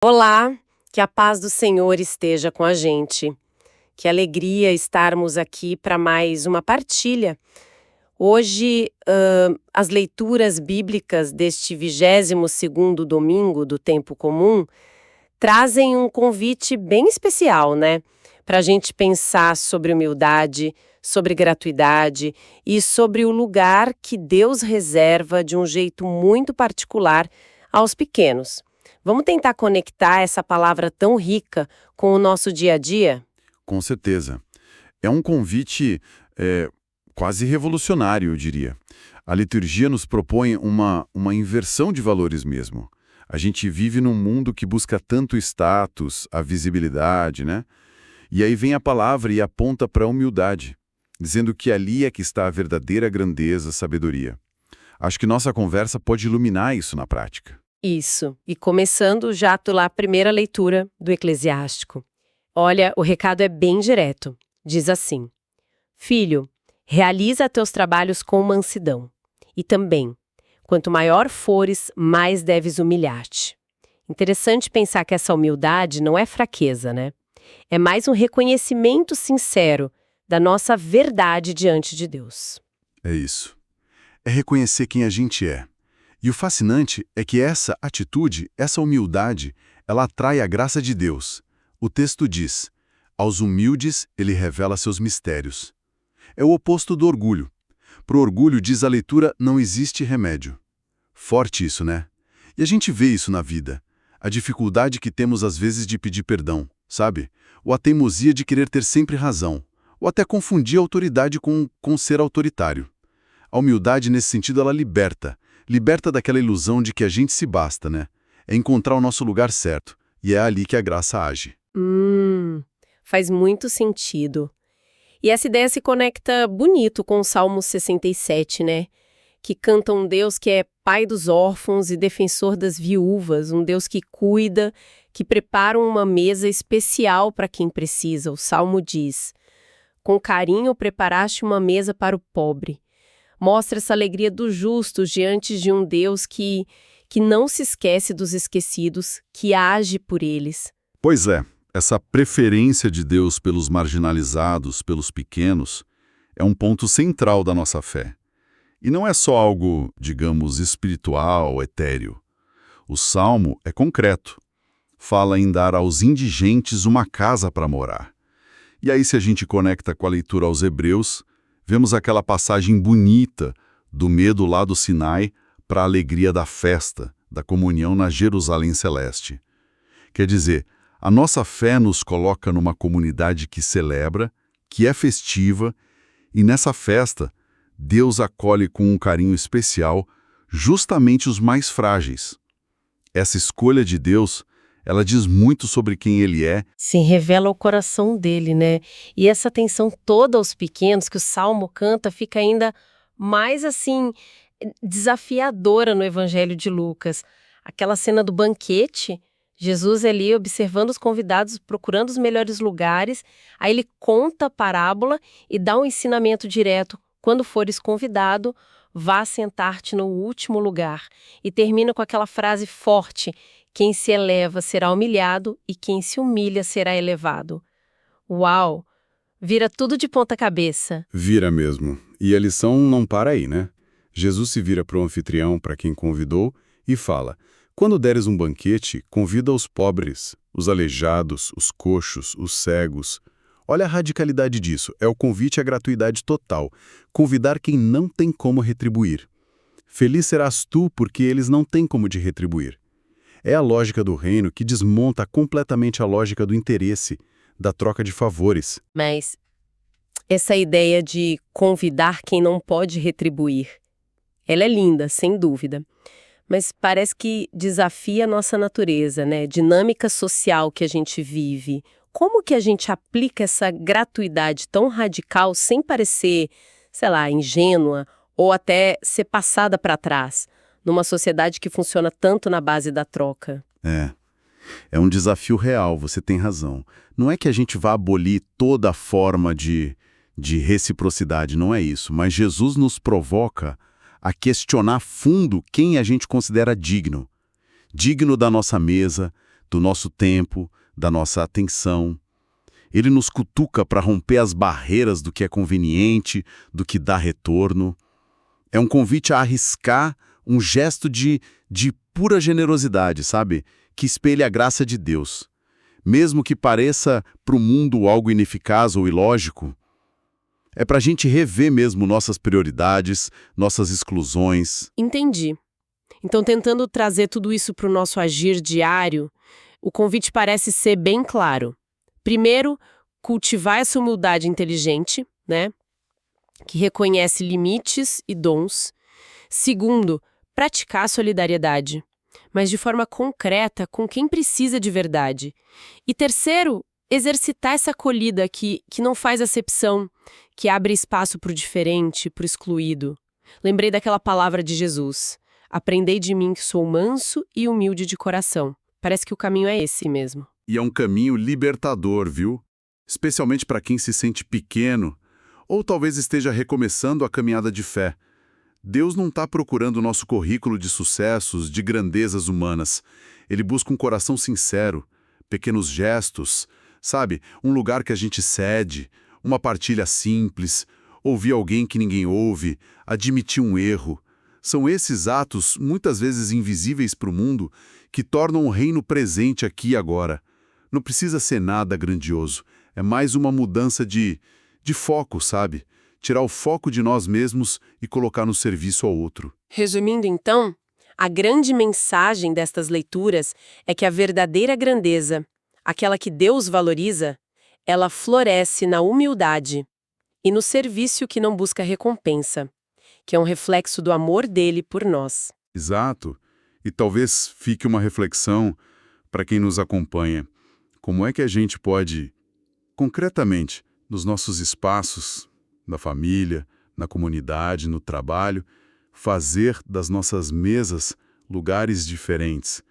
Olá, que a paz do Senhor esteja com a gente. Que alegria estarmos aqui para mais uma partilha. Hoje, as leituras bíblicas deste 22º domingo do tempo comum trazem um convite bem especial, né? Para a gente pensar sobre humildade, sobre gratuidade e sobre o lugar que Deus reserva de um jeito muito particular aos pequenos. Vamos tentar conectar essa palavra tão rica com o nosso dia a dia? Com certeza. É um convite quase revolucionário, eu diria. A liturgia nos propõe uma inversão de valores mesmo. A gente vive num mundo que busca tanto status, a visibilidade, né? E aí vem a palavra e aponta para a humildade, dizendo que ali é que está a verdadeira grandeza, sabedoria. Acho que nossa conversa pode iluminar isso na prática. Isso. E começando já pela primeira leitura do Eclesiástico. Olha, o recado é bem direto. Diz assim: Filho, realiza teus trabalhos com mansidão. E também, quanto maior fores, mais deves humilhar-te. Interessante pensar que essa humildade não é fraqueza, né? É mais um reconhecimento sincero da nossa verdade diante de Deus. É isso. É reconhecer quem a gente é. E o fascinante é que essa atitude, essa humildade, ela atrai a graça de Deus. O texto diz: aos humildes ele revela seus mistérios. É o oposto do orgulho. Para o orgulho, diz a leitura, não existe remédio. Forte isso, né? E a gente vê isso na vida. A dificuldade que temos às vezes de pedir perdão, sabe? Ou a teimosia de querer ter sempre razão. Ou até confundir a autoridade com ser autoritário. A humildade, nesse sentido, ela liberta. Liberta daquela ilusão de que a gente se basta, né? É encontrar o nosso lugar certo. E é ali que a graça age. Faz muito sentido. E essa ideia se conecta bonito com o Salmo 67, né? Que canta um Deus que é pai dos órfãos e defensor das viúvas, um Deus que cuida, que prepara uma mesa especial para quem precisa. O Salmo diz: com carinho preparaste uma mesa para o pobre. Mostra essa alegria dos justos diante de um Deus que não se esquece dos esquecidos, que age por eles. Pois é, essa preferência de Deus pelos marginalizados, pelos pequenos, é um ponto central da nossa fé. E não é só algo, digamos, espiritual, etéreo. O Salmo é concreto. Fala em dar aos indigentes uma casa para morar. E aí, se a gente conecta com a leitura aos Hebreus, vemos aquela passagem bonita do medo lá do Sinai para a alegria da festa, da comunhão na Jerusalém Celeste. Quer dizer, a nossa fé nos coloca numa comunidade que celebra, que é festiva, e nessa festa, Deus acolhe com um carinho especial justamente os mais frágeis. Essa escolha de Deus, ela diz muito sobre quem Ele é. Sim, revela o coração dele, né? E essa atenção toda aos pequenos que o Salmo canta fica ainda mais, assim, desafiadora no Evangelho de Lucas. Aquela cena do banquete, Jesus ali observando os convidados, procurando os melhores lugares, aí ele conta a parábola e dá um ensinamento direto. Quando fores convidado, vá sentar-te no último lugar. E termina com aquela frase forte: quem se eleva será humilhado e quem se humilha será elevado. Uau! Vira tudo de ponta cabeça. Vira mesmo. E a lição não para aí, né? Jesus se vira para o anfitrião, para quem convidou, e fala: quando deres um banquete, convida os pobres, os aleijados, os coxos, os cegos. Olha a radicalidade disso, é o convite à gratuidade total, convidar quem não tem como retribuir. Feliz serás tu, porque eles não têm como te retribuir. É a lógica do reino que desmonta completamente a lógica do interesse, da troca de favores. Mas essa ideia de convidar quem não pode retribuir, ela é linda, sem dúvida. Mas parece que desafia a nossa natureza, né? Dinâmica social que a gente vive. Como que a gente aplica essa gratuidade tão radical sem parecer, sei lá, ingênua ou até ser passada para trás, numa sociedade que funciona tanto na base da troca? É um desafio real, você tem razão. Não é que a gente vá abolir toda a forma de reciprocidade, não é isso. Mas Jesus nos provoca a questionar fundo quem a gente considera digno. Digno da nossa mesa, do nosso tempo, da nossa atenção. Ele nos cutuca para romper as barreiras do que é conveniente, do que dá retorno. É um convite a arriscar, um gesto de pura generosidade, sabe? Que espelha a graça de Deus. Mesmo que pareça para o mundo algo ineficaz ou ilógico, é para a gente rever mesmo nossas prioridades, nossas exclusões. Entendi. Então, tentando trazer tudo isso para o nosso agir diário, o convite parece ser bem claro. Primeiro, cultivar essa humildade inteligente, né? Que reconhece limites e dons. Segundo, praticar a solidariedade, mas de forma concreta com quem precisa de verdade. E terceiro, exercitar essa acolhida que não faz acepção, que abre espaço para o diferente, para o excluído. Lembrei daquela palavra de Jesus: aprendei de mim que sou manso e humilde de coração. Parece que o caminho é esse mesmo. E é um caminho libertador, viu? Especialmente para quem se sente pequeno ou talvez esteja recomeçando a caminhada de fé. Deus não está procurando o nosso currículo de sucessos, de grandezas humanas. Ele busca um coração sincero, pequenos gestos, sabe? Um lugar que a gente cede, uma partilha simples, ouvir alguém que ninguém ouve, admitir um erro. São esses atos, muitas vezes invisíveis para o mundo, que tornam o reino presente aqui e agora. Não precisa ser nada grandioso. É mais uma mudança de foco, sabe? Tirar o foco de nós mesmos e colocar no serviço ao outro. Resumindo, então, a grande mensagem destas leituras é que a verdadeira grandeza, aquela que Deus valoriza, ela floresce na humildade e no serviço que não busca recompensa, que é um reflexo do amor dele por nós. Exato. E talvez fique uma reflexão para quem nos acompanha. Como é que a gente pode, concretamente, nos nossos espaços, na família, na comunidade, no trabalho, fazer das nossas mesas lugares diferentes,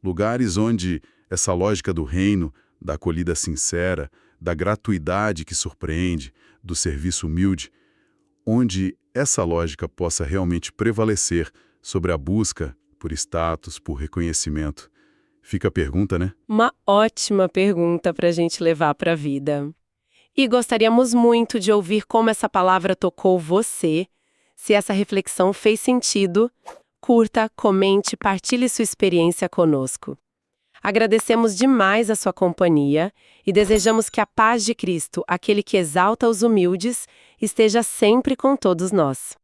lugares onde essa lógica do reino, da acolhida sincera, da gratuidade que surpreende, do serviço humilde, onde essa lógica possa realmente prevalecer sobre a busca por status, por reconhecimento. Fica a pergunta, né? Uma ótima pergunta para a gente levar para a vida. E gostaríamos muito de ouvir como essa palavra tocou você. Se essa reflexão fez sentido, curta, comente, partilhe sua experiência conosco. Agradecemos demais a sua companhia e desejamos que a paz de Cristo, aquele que exalta os humildes, esteja sempre com todos nós.